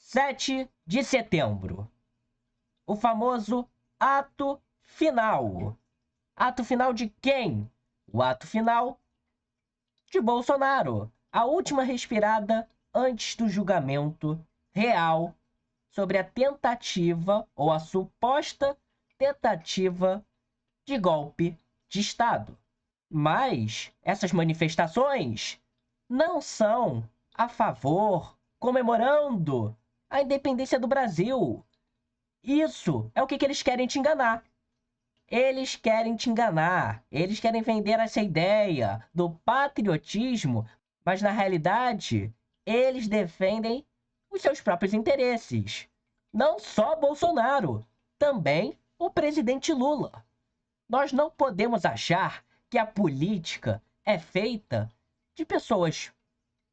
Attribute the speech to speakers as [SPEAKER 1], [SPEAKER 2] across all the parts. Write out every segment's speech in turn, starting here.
[SPEAKER 1] 7 de setembro. O famoso ato final. Ato final de quem? O ato final de Bolsonaro. A última respirada antes do julgamento real sobre a tentativa ou a suposta tentativa de golpe de Estado. Mas essas manifestações não são a favor, comemorando a independência do Brasil. Isso é o que eles querem te enganar. Eles querem te enganar. Eles querem vender essa ideia do patriotismo, mas na realidade, eles defendem os seus próprios interesses. Não só Bolsonaro, também o presidente Lula. Nós não podemos achar que a política é feita de pessoas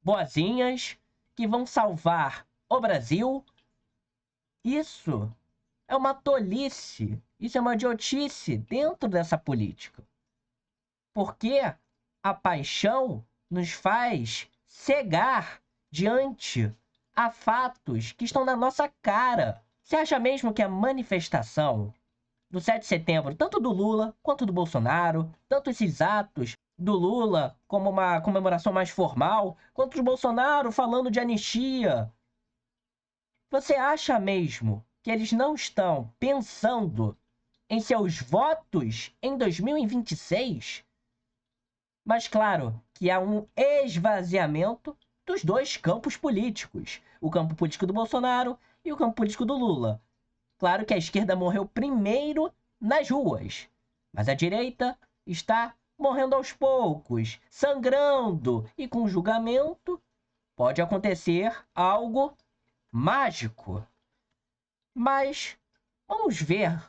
[SPEAKER 1] boazinhas que vão salvar o Brasil. Isso é uma tolice, isso é uma idiotice dentro dessa política. Porque a paixão nos faz cegar diante a fatos que estão na nossa cara. Você acha mesmo que a manifestação do 7 de setembro, tanto do Lula quanto do Bolsonaro, tanto esses atos do Lula como uma comemoração mais formal, quanto do Bolsonaro falando de anistia, você acha mesmo que eles não estão pensando em seus votos em 2026? Mas claro que há um esvaziamento dos dois campos políticos, o campo político do Bolsonaro e o campo político do Lula. Claro que a esquerda morreu primeiro nas ruas, mas a direita está morrendo aos poucos, sangrando, e com julgamento pode acontecer algo mágico. Mas vamos ver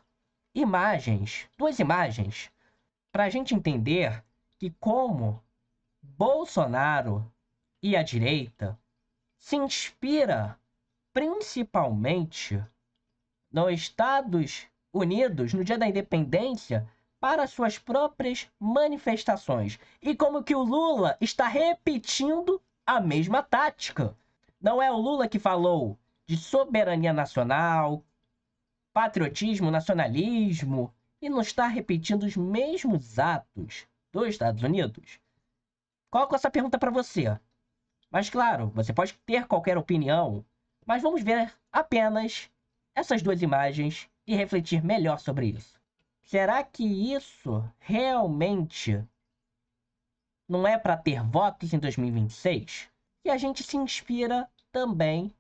[SPEAKER 1] imagens, duas imagens, para a gente entender que como Bolsonaro e a direita se inspira principalmente nos Estados Unidos, no dia da independência, para suas próprias manifestações. E como que o Lula está repetindo a mesma tática. Não é o Lula que falou de soberania nacional, patriotismo, nacionalismo, e não está repetindo os mesmos atos dos Estados Unidos? Coloco essa pergunta para você. Mas claro, você pode ter qualquer opinião, mas vamos ver apenas essas duas imagens e refletir melhor sobre isso. Será que isso realmente não é para ter votos em 2026? E a gente se inspira também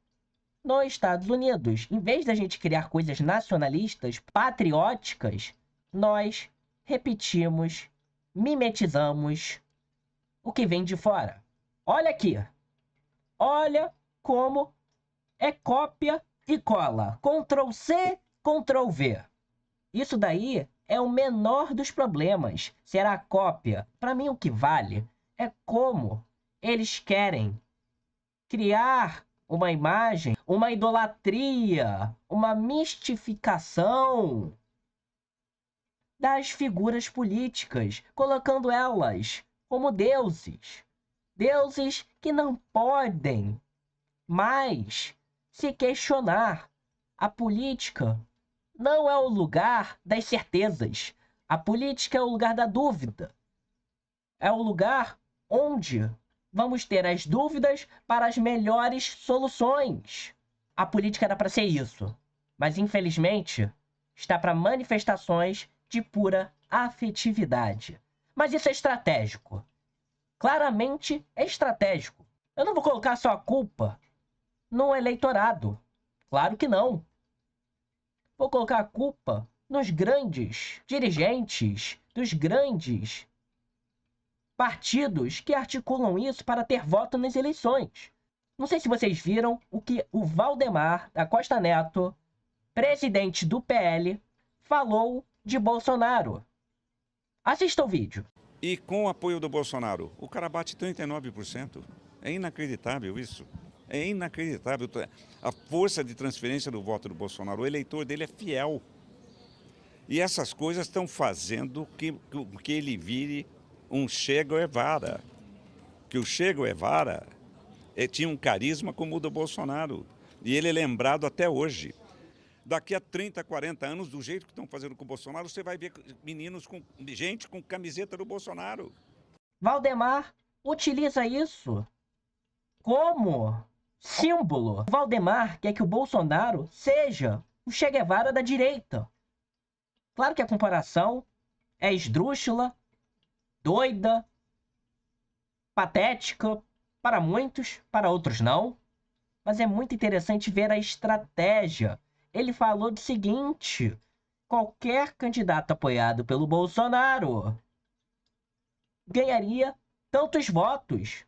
[SPEAKER 1] nos Estados Unidos. Em vez da gente criar coisas nacionalistas, patrióticas, nós repetimos, mimetizamos o que vem de fora. Olha aqui. Olha como é cópia e cola. Ctrl+C, Ctrl+V. Isso daí é o menor dos problemas. Será cópia? Para mim, o que vale é como eles querem criar uma imagem, uma idolatria, uma mistificação das figuras políticas, colocando elas como deuses. Deuses que não podem mais se questionar. A política não é o lugar das certezas. A política é o lugar da dúvida. É o lugar onde vamos ter as dúvidas para as melhores soluções. A política era para ser isso, mas infelizmente está para manifestações de pura afetividade. Mas isso é estratégico. Claramente é estratégico. Eu não vou colocar só a culpa no eleitorado. Claro que não. Vou colocar a culpa nos grandes dirigentes dos grandes partidos que articulam isso para ter voto nas eleições. Não sei se vocês viram o que o Valdemar da Costa Neto, presidente do PL, falou de Bolsonaro. Assista o vídeo.
[SPEAKER 2] E com o apoio do Bolsonaro, o cara bate 39%. É inacreditável isso. É inacreditável a força de transferência do voto do Bolsonaro. O eleitor dele é fiel. E essas coisas estão fazendo que ele vire um Che Guevara. Que o Che Guevara tinha um carisma como o do Bolsonaro. E ele é lembrado até hoje. Daqui a 30, 40 anos, do jeito que estão fazendo com o Bolsonaro, você vai ver gente com camiseta do Bolsonaro.
[SPEAKER 1] Valdemar utiliza isso como símbolo. Valdemar quer que o Bolsonaro seja o Che Guevara da direita. Claro que a comparação é esdrúxula, doida, patética, para muitos, para outros não. Mas é muito interessante ver a estratégia. Ele falou do seguinte: qualquer candidato apoiado pelo Bolsonaro ganharia tantos votos.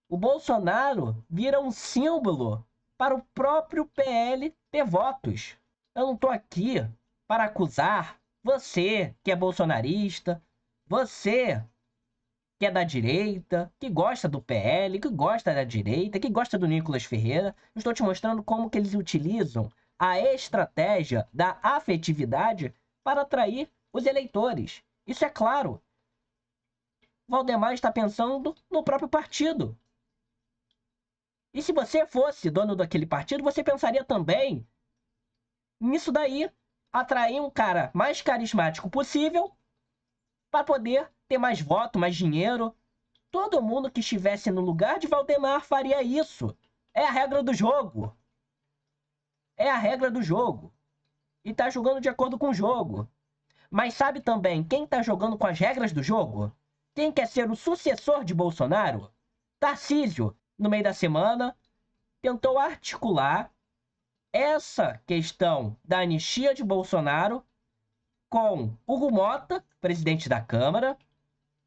[SPEAKER 1] O Bolsonaro vira um símbolo para o próprio PL ter votos. Eu não estou aqui para acusar você que é bolsonarista, você que é da direita, que gosta do PL, que gosta da direita, que gosta do Nicolas Ferreira. Eu estou te mostrando como que eles utilizam a estratégia da afetividade para atrair os eleitores. Isso é claro. Valdemar está pensando no próprio partido. E se você fosse dono daquele partido, você pensaria também nisso daí. Atrair um cara mais carismático possível para poder ter mais voto, mais dinheiro. Todo mundo que estivesse no lugar de Valdemar faria isso. É a regra do jogo. É a regra do jogo. E tá jogando de acordo com o jogo. Mas sabe também quem tá jogando com as regras do jogo? Quem quer ser o sucessor de Bolsonaro? Tarcísio, no meio da semana, tentou articular essa questão da anistia de Bolsonaro com Hugo Mota, presidente da Câmara,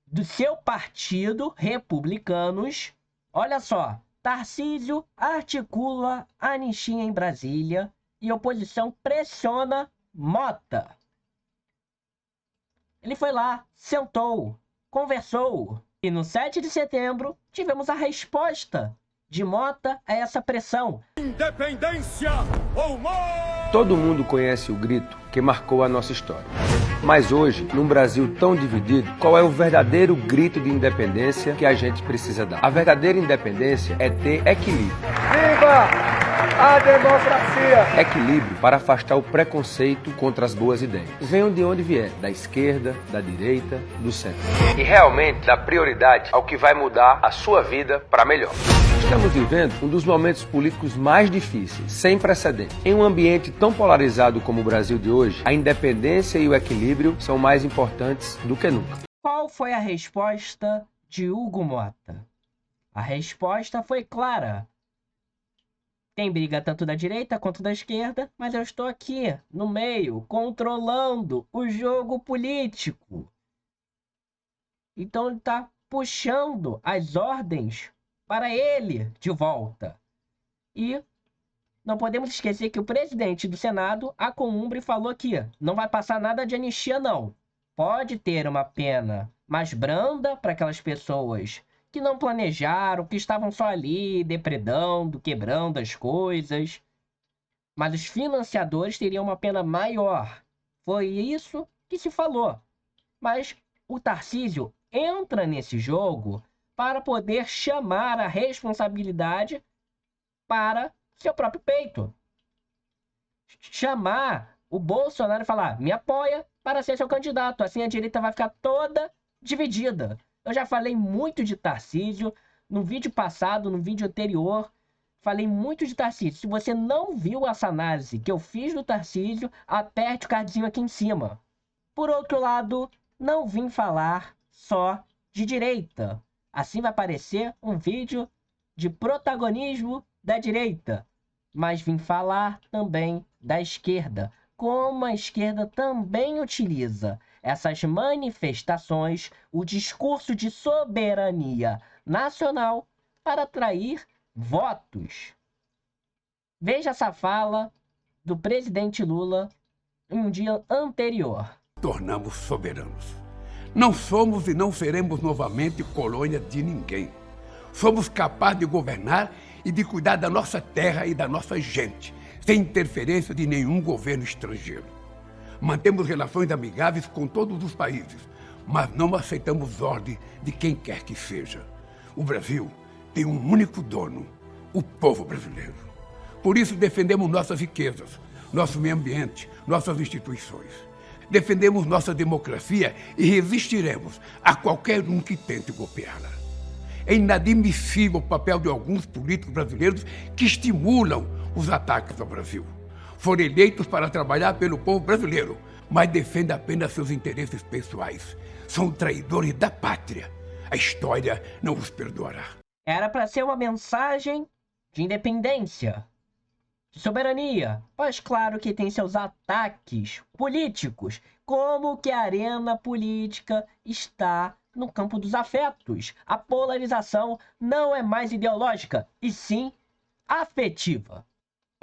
[SPEAKER 1] do seu partido, Republicanos. Olha só, Tarcísio articula anistia em Brasília e oposição pressiona Mota. Ele foi lá, sentou, conversou. E no 7 de setembro, tivemos a resposta de Mota a essa pressão.
[SPEAKER 3] Independência ou morte!
[SPEAKER 4] Todo mundo conhece o grito que marcou a nossa história. Mas hoje, num Brasil tão dividido, qual é o verdadeiro grito de independência que a gente precisa dar? A verdadeira independência é ter equilíbrio.
[SPEAKER 3] Viva a democracia!
[SPEAKER 4] Equilíbrio para afastar o preconceito contra as boas ideias. Venham de onde vier, da esquerda, da direita, do centro. E realmente dar prioridade ao que vai mudar a sua vida para melhor. Estamos vivendo um dos momentos políticos mais difíceis, sem precedentes. Em um ambiente tão polarizado como o Brasil de hoje, a independência e o equilíbrio são mais importantes do que nunca.
[SPEAKER 1] Qual foi a resposta de Hugo Mota? A resposta foi clara. Tem briga tanto da direita quanto da esquerda, mas eu estou aqui, no meio, controlando o jogo político. Então ele está puxando as ordens para ele de volta. E não podemos esquecer que o presidente do Senado, Alcolumbre, falou que não vai passar nada de anistia, não. Pode ter uma pena mais branda para aquelas pessoas que não planejaram, que estavam só ali depredando, quebrando as coisas. Mas os financiadores teriam uma pena maior. Foi isso que se falou. Mas o Tarcísio entra nesse jogo para poder chamar a responsabilidade para seu próprio peito. Chamar o Bolsonaro e falar: me apoia para ser seu candidato. Assim a direita vai ficar toda dividida. Eu já falei muito de Tarcísio no vídeo passado, no vídeo anterior. Falei muito de Tarcísio. Se você não viu essa análise que eu fiz do Tarcísio, aperte o cardzinho aqui em cima. Por outro lado, não vim falar só de direita. Assim vai parecer um vídeo de protagonismo da direita. Mas vim falar também da esquerda. Como a esquerda também utiliza essas manifestações, o discurso de soberania nacional para atrair votos. Veja essa fala do presidente Lula em um dia anterior.
[SPEAKER 5] Tornamos soberanos. Não somos e não seremos novamente colônia de ninguém. Somos capazes de governar e de cuidar da nossa terra e da nossa gente, sem interferência de nenhum governo estrangeiro. Mantemos relações amigáveis com todos os países, mas não aceitamos ordem de quem quer que seja. O Brasil tem um único dono, o povo brasileiro. Por isso defendemos nossas riquezas, nosso meio ambiente, nossas instituições. Defendemos nossa democracia e resistiremos a qualquer um que tente golpeá-la. É inadmissível o papel de alguns políticos brasileiros que estimulam os ataques ao Brasil. Foram eleitos para trabalhar pelo povo brasileiro, mas defendem apenas seus interesses pessoais. São traidores da pátria. A história não os perdoará.
[SPEAKER 1] Era para ser uma mensagem de independência, de soberania, mas claro que tem seus ataques políticos, como que a arena política está no campo dos afetos. A polarização não é mais ideológica, e sim afetiva.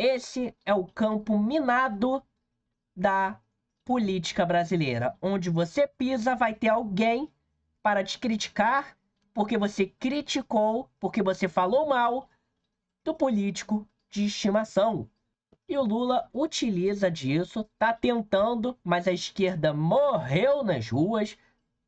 [SPEAKER 1] Esse é o campo minado da política brasileira, onde você pisa vai ter alguém para te criticar, porque você criticou, porque você falou mal do político de estimação. E o Lula utiliza disso, tá tentando, mas a esquerda morreu nas ruas.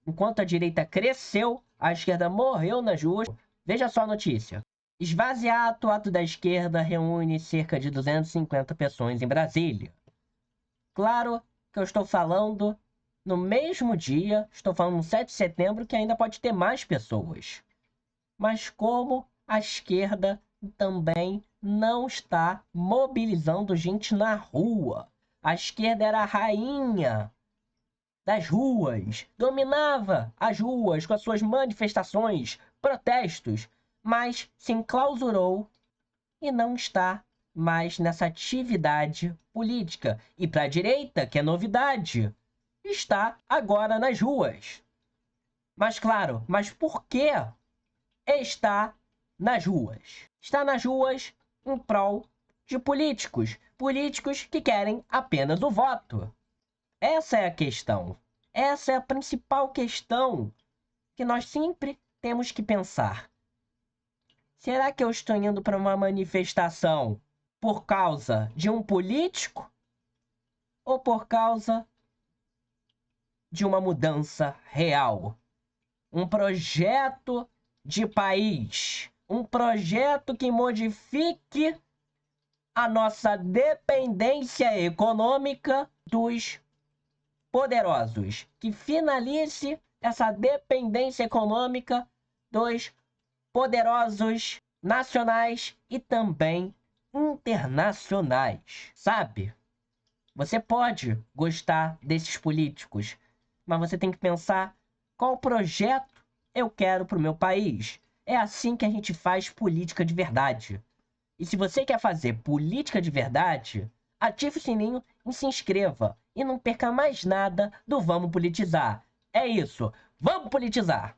[SPEAKER 1] Enquanto a direita cresceu, a esquerda morreu nas ruas. Veja só a notícia. Esvaziado, ato da esquerda reúne cerca de 250 pessoas em Brasília. Claro que eu estou falando no mesmo dia, estou falando no 7 de setembro, que ainda pode ter mais pessoas. Mas como a esquerda também não está mobilizando gente na rua. A esquerda era a rainha das ruas, dominava as ruas com as suas manifestações, protestos, mas se enclausurou e não está mais nessa atividade política. E para a direita, que é novidade, está agora nas ruas. Mas claro, mas por que está nas ruas? Está nas ruas em prol de políticos. Políticos que querem apenas o voto. Essa é a questão. Essa é a principal questão que nós sempre temos que pensar. Será que eu estou indo para uma manifestação por causa de um político ou por causa de uma mudança real? Um projeto de país, um projeto que modifique a nossa dependência econômica dos poderosos, que finalize essa dependência econômica dos poderosos nacionais e também internacionais, sabe? Você pode gostar desses políticos, mas você tem que pensar qual projeto eu quero para o meu país. É assim que a gente faz política de verdade. E se você quer fazer política de verdade, ative o sininho e se inscreva. E não perca mais nada do Vamos Politizar. É isso, vamos politizar!